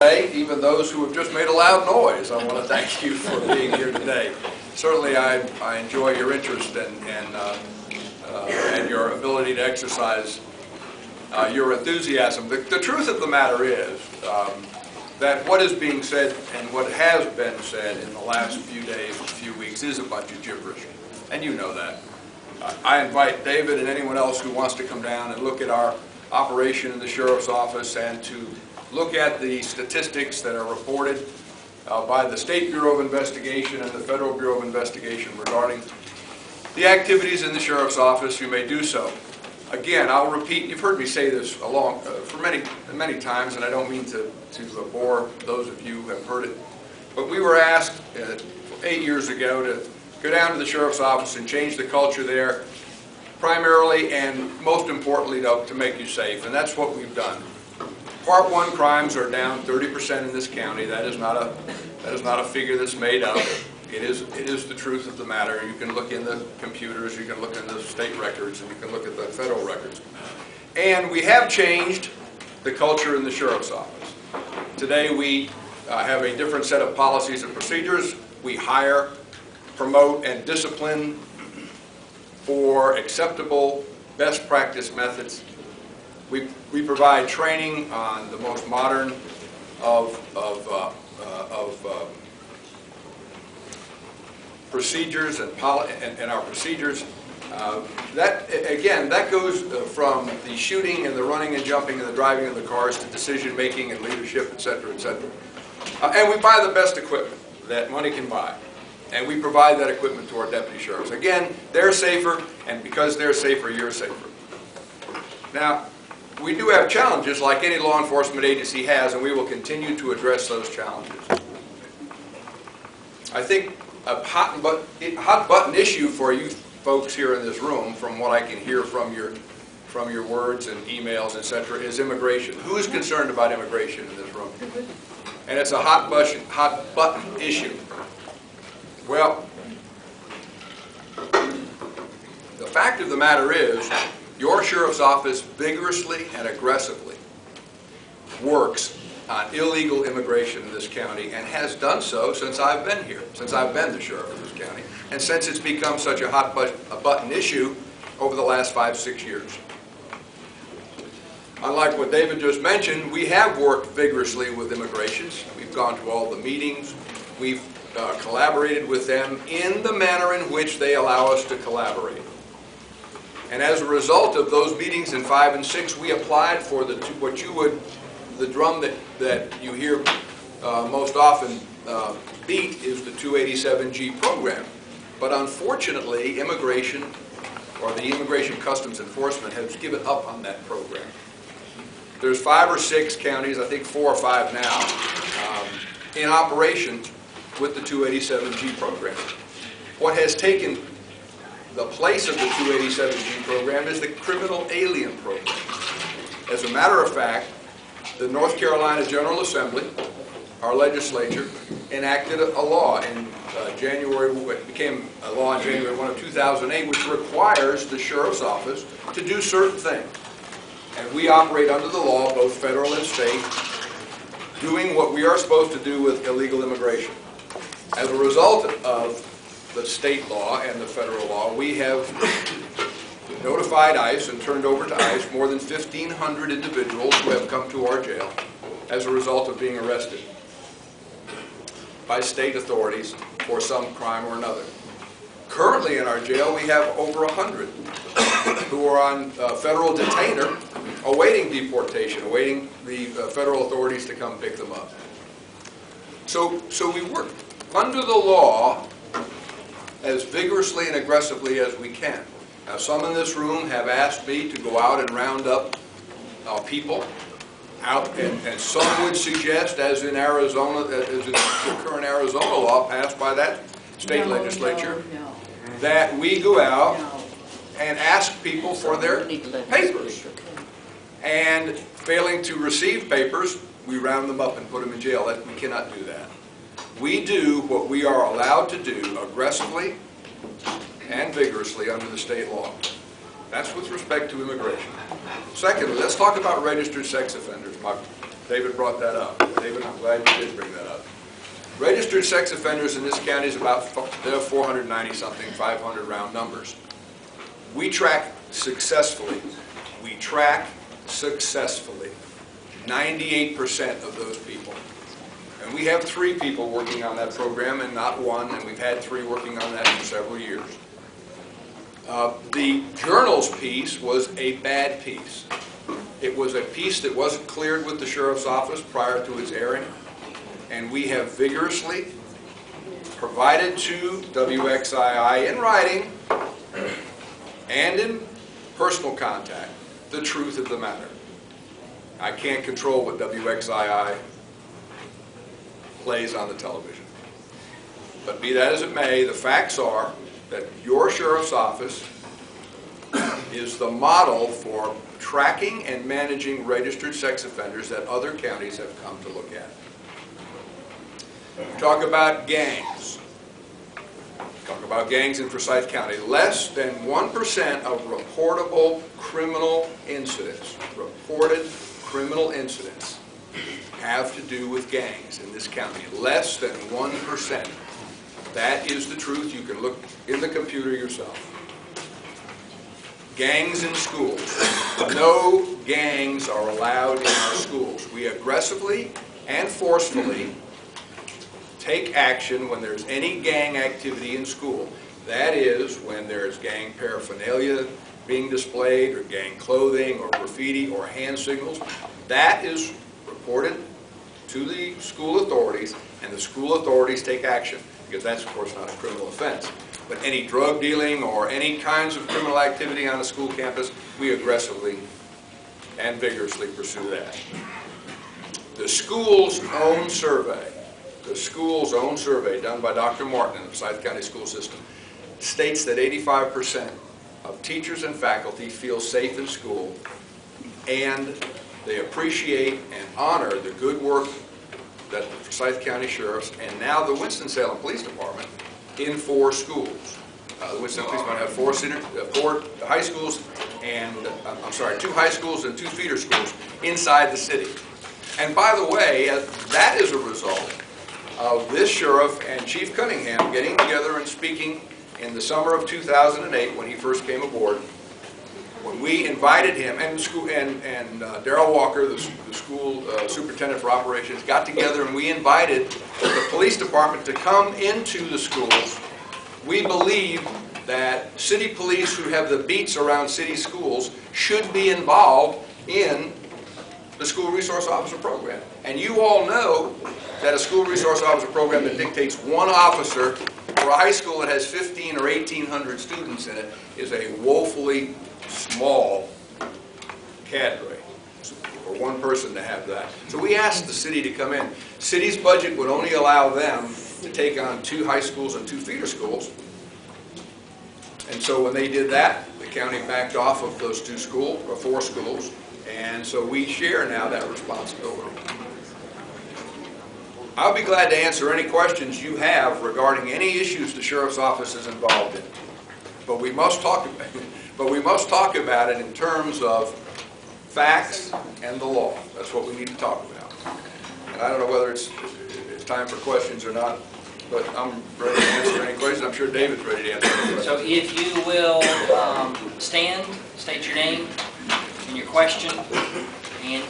Even those who have just made a loud noise, I want to thank you for being here today. Certainly I enjoy your interest and your ability to exercise your enthusiasm. The truth of the matter is that what is being said and what has been said in the last few days, few weeks, is a bunch of gibberish, and you know that. I invite David and anyone else who wants to come down and look at our operation in the Sheriff's Office and to look at the statistics that are reported by the State Bureau of Investigation and the Federal Bureau of Investigation regarding the activities in the Sheriff's Office. You may do so. Again, I'll repeat, you've heard me say this for many times, and I don't mean to bore those of you who have heard it, but we were asked 8 years ago to go down to the Sheriff's Office and change the culture there, primarily and most importantly to make you safe, and that's what we've done. Part 1 crimes are down 30% in this county. That is not a figure that's made up. It is the truth of the matter. You can look in the computers, you can look in the state records, and you can look at the federal records. And we have changed the culture in the Sheriff's Office. Today we have a different set of policies and procedures. We hire, promote, and discipline for acceptable best practice methods. We provide training on the most modern of procedures and our procedures. That goes from the shooting and the running and jumping and the driving of the cars to decision making and leadership, etc., etc. And we buy the best equipment that money can buy, and we provide that equipment to our deputy sheriffs. Again, they're safer, and because they're safer, you're safer. Now, we do have challenges like any law enforcement agency has, and we will continue to address those challenges. I think a hot button issue for you folks here in this room, from what I can hear from your words and emails, etc., is immigration. Who is concerned about immigration in this room? And it's a hot button issue. Well, the fact of the matter is, your Sheriff's Office vigorously and aggressively works on illegal immigration in this county and has done so since I've been here, since I've been the sheriff of this county, and since it's become such a hot button issue over the last 5-6 years. Unlike what David just mentioned, we have worked vigorously with immigrations. We've gone to all the meetings. We've collaborated with them in the manner in which they allow us to collaborate. And as a result of those meetings in 5 and 6, we applied for the drum that you hear most often beat is the 287G program. But unfortunately, immigration, or the Immigration Customs Enforcement, has given up on that program. There's 5 or 6 counties, I think 4 or 5 now, in operation with the 287G program. What has taken the place of the 287G program is the criminal alien program. As a matter of fact, the North Carolina General Assembly, our legislature, enacted a law in January, it became a law in January 1 of 2008, which requires the Sheriff's Office to do certain things. And we operate under the law, both federal and state, doing what we are supposed to do with illegal immigration. As a result of the state law and the federal law, we have notified ICE and turned over to ICE more than 1,500 individuals who have come to our jail as a result of being arrested by state authorities for some crime or another. Currently in our jail, we have over 100 who are on federal detainer awaiting deportation, awaiting the federal authorities to come pick them up. So we work under the law as vigorously and aggressively as we can. Now, some in this room have asked me to go out and round up people out, and some would suggest, as in Arizona, as in the current Arizona law passed by that state legislature, that we go out and ask people for their papers. And failing to receive papers, we round them up and put them in jail. We cannot do that. We do what we are allowed to do aggressively and vigorously under the state law. That's with respect to immigration. Secondly, let's talk about registered sex offenders. David brought that up. David, I'm glad you did bring that up. Registered sex offenders in this county is about 490-something, 500 round numbers. We track successfully. 98% of those people. And we have 3 people working on that program and not 1, and we've had 3 working on that for several years. The journals piece was a bad piece. It was a piece that wasn't cleared with the sheriff's office prior to its airing, and we have vigorously provided to WXII in writing and in personal contact the truth of the matter. I can't control what WXII plays on the television. But be that as it may, the facts are that your sheriff's office is the model for tracking and managing registered sex offenders that other counties have come to look at. Talk about gangs. Talk about gangs in Forsyth County. Less than 1% of reported criminal incidents have to do with gangs in this county. Less than 1%. That is the truth. You can look in the computer yourself. Gangs in schools. No gangs are allowed in our schools. We aggressively and forcefully take action when there's any gang activity in school. That is when there's gang paraphernalia being displayed, or gang clothing, or graffiti, or hand signals. That is reported to the school authorities, and the school authorities take action, because that's, of course, not a criminal offense. But any drug dealing or any kinds of criminal activity on a school campus, we aggressively and vigorously pursue that. The school's own survey done by Dr. Martin in the Forsyth County school system states that 85% of teachers and faculty feel safe in school, and they appreciate and honor the good work that the Forsyth County Sheriffs and now the Winston-Salem Police Department in 4 schools. The Winston-Salem Police Department have 4 high schools and, 2 high schools and 2 feeder schools inside the city. And by the way, that is a result of this sheriff and Chief Cunningham getting together and speaking in the summer of 2008 when he first came aboard, when we invited him and Darrell Walker, the school superintendent for operations, got together and we invited the police department to come into the schools. We believe that city police who have the beats around city schools should be involved in the school resource officer program. And you all know that a school resource officer program that dictates 1 officer for a high school that has 1,500 or 1,800 students in it is a woefully small cadre for 1 person to have that. So we asked the city to come in. City's budget would only allow them to take on 2 high schools and 2 feeder schools. And so when they did that, the county backed off of those 2 schools, or 4 schools, and so we share now that responsibility. I'll be glad to answer any questions you have regarding any issues the sheriff's office is involved in. But we must talk about it in terms of facts and the law. That's what we need to talk about. And I don't know whether it's time for questions or not, but I'm ready to answer any questions. I'm sure David's ready to answer any questions. So if you will stand, state your name and your question, and